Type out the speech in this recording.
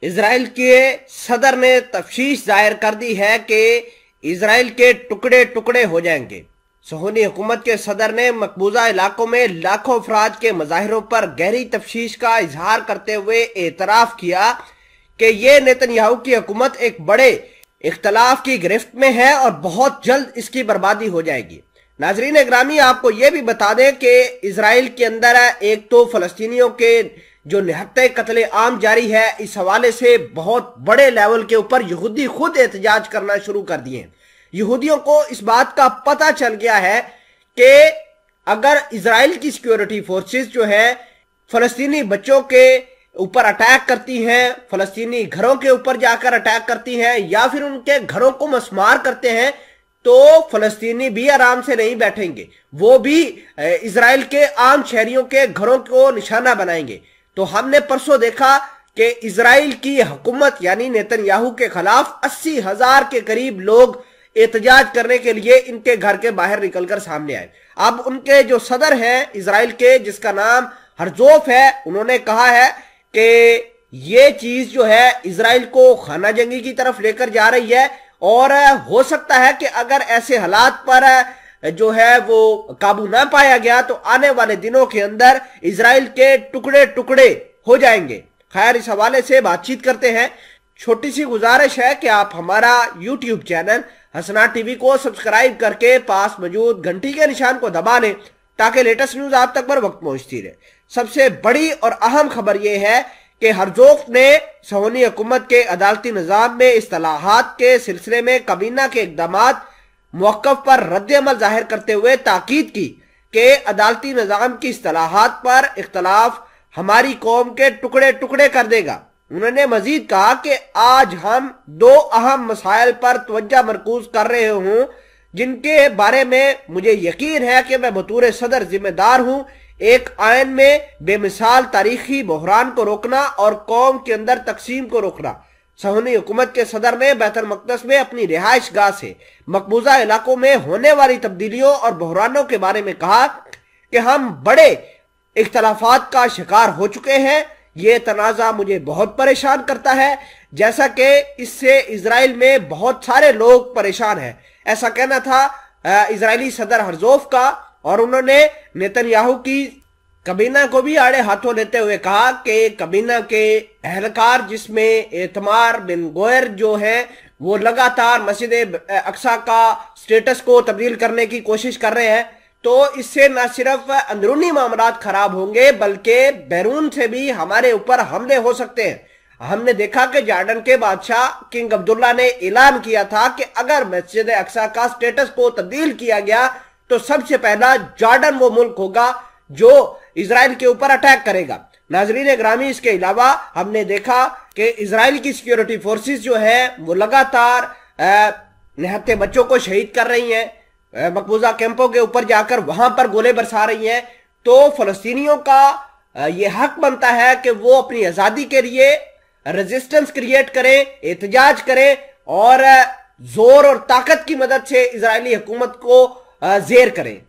Israel के सदर ने तफ्शीश जाहिर कर दी है कि इजराइल के टुकड़े टुकड़े हो जाएंगे। सहूनी हुकूमत के सदर ने मकबूजा इलाकों में लाखों अफराद के मजाहिरों पर गहरी तफ्शीश का इजहार करते हुए एतराफ किया कि ये नेतन्याहू की हुकूमत एक बड़े इख्तलाफ की गिरफ्त में है और बहुत जल्द इसकी बर्बादी हो जाएगी। नाजरीन ग्रामी, आपको ये भी बता दें कि इजराइल के अंदर एक तो फलस्तीनियों के जो निहत्ते कत्ले आम जारी है, इस हवाले से बहुत बड़े लेवल के ऊपर यहूदी खुद एहतजाज करना शुरू कर दिए। यहूदियों को इस बात का पता चल गया है कि अगर इजराइल की सिक्योरिटी फोर्सेस जो है फलस्तीनी बच्चों के ऊपर अटैक करती हैं, फलस्तीनी घरों के ऊपर जाकर अटैक करती हैं या फिर उनके घरों को मस्मार करते हैं, तो फलस्तीनी भी आराम से नहीं बैठेंगे, वो भी इजराइल के आम शहरियों के घरों को निशाना बनाएंगे। तो हमने परसों देखा कि इजराइल की हुकूमत यानी नेतन्याहू के खिलाफ 80,000 के करीब लोग एहतजाज करने के लिए इनके घर के बाहर निकलकर सामने आए। अब उनके जो सदर हैं इजराइल के, जिसका नाम हरजोफ है, उन्होंने कहा है कि ये चीज जो है इजराइल को खाना जंगी की तरफ लेकर जा रही है और हो सकता है कि अगर ऐसे हालात पर जो है वो काबू ना पाया गया तो आने वाले दिनों के अंदर इजराइल के टुकड़े टुकड़े हो जाएंगे। खैर, इस हवाले से बातचीत करते हैं। छोटी सी गुजारिश है कि आप हमारा YouTube चैनल हसनात टीवी को सब्सक्राइब करके पास मौजूद घंटी के निशान को दबा लें ताकि लेटेस्ट न्यूज आप तक बर वक्त पहुंचती रहे। सबसे बड़ी और अहम खबर यह है कि हरजोफ ने सहूनी हुकूमत के अदालती निजाम में इस्लाहात के सिलसिले में काबीना के इकदामात मौक़िफ़ पर रद्द अमल जाहिर करते हुए ताकीद की कि अदालती निजाम की इस्लाहात पर इख्तलाफ हमारी कौम के टुकड़े टुकड़े कर देगा। उन्होंने मजीद कहा कि आज हम दो अहम मसाइल पर तवज्जो मरकूज कर रहे हूं जिनके बारे में मुझे यकीन है कि मैं बतौर सदर जिम्मेदार हूं। एक आयन में बेमिसाल तारीखी बहरान को रोकना और कौम के अंदर तकसीम को रोकना। सहूनी हुकूमत के सदर ने बैतुल मक़दस में अपनी रिहाइश गाह से मकबूजा इलाकों में होने वाली तब्दीलियों और बहरानों के बारे में कहा कि हम बड़े इख्तलाफात का शिकार हो चुके हैं। ये तनाज़ा मुझे बहुत परेशान करता है, जैसा कि इससे इजराइल में बहुत सारे लोग परेशान हैं। ऐसा कहना था इजरायली सदर हरजोफ का, और उन्होंने नेतन्याहू की काबीना को भी आड़े हाथों लेते हुए कहा कि काबीना के अहलकार जिसमें एतमार बिन गोयर जो है वो लगातार मस्जिद अक्सा का स्टेटस को तब्दील करने की कोशिश कर रहे हैं, तो इससे न सिर्फ अंदरूनी मामलात खराब होंगे बल्कि बैरून से भी हमारे ऊपर हमले हो सकते हैं। हमने देखा कि जॉर्डन के बादशाह किंग अब्दुल्ला ने ऐलान किया था कि अगर मस्जिद अक्सा का स्टेटस को तब्दील किया गया तो सबसे पहला जॉर्डन वो मुल्क होगा जो इजराइल के ऊपर अटैक करेगा। नाजरीन ग्रामी, इसके अलावा हमने देखा कि इजराइल की सिक्योरिटी फोर्सेस जो है वो लगातार निहत्ते बच्चों को शहीद कर रही हैं, मकबूजा कैंपों के ऊपर जाकर वहां पर गोले बरसा रही हैं। तो फलस्तीनियों का ये हक बनता है कि वो अपनी आजादी के लिए रेजिस्टेंस क्रिएट करें, एहतजाज करें और जोर और ताकत की मदद से इजरायली हुकूमत को जेर करें।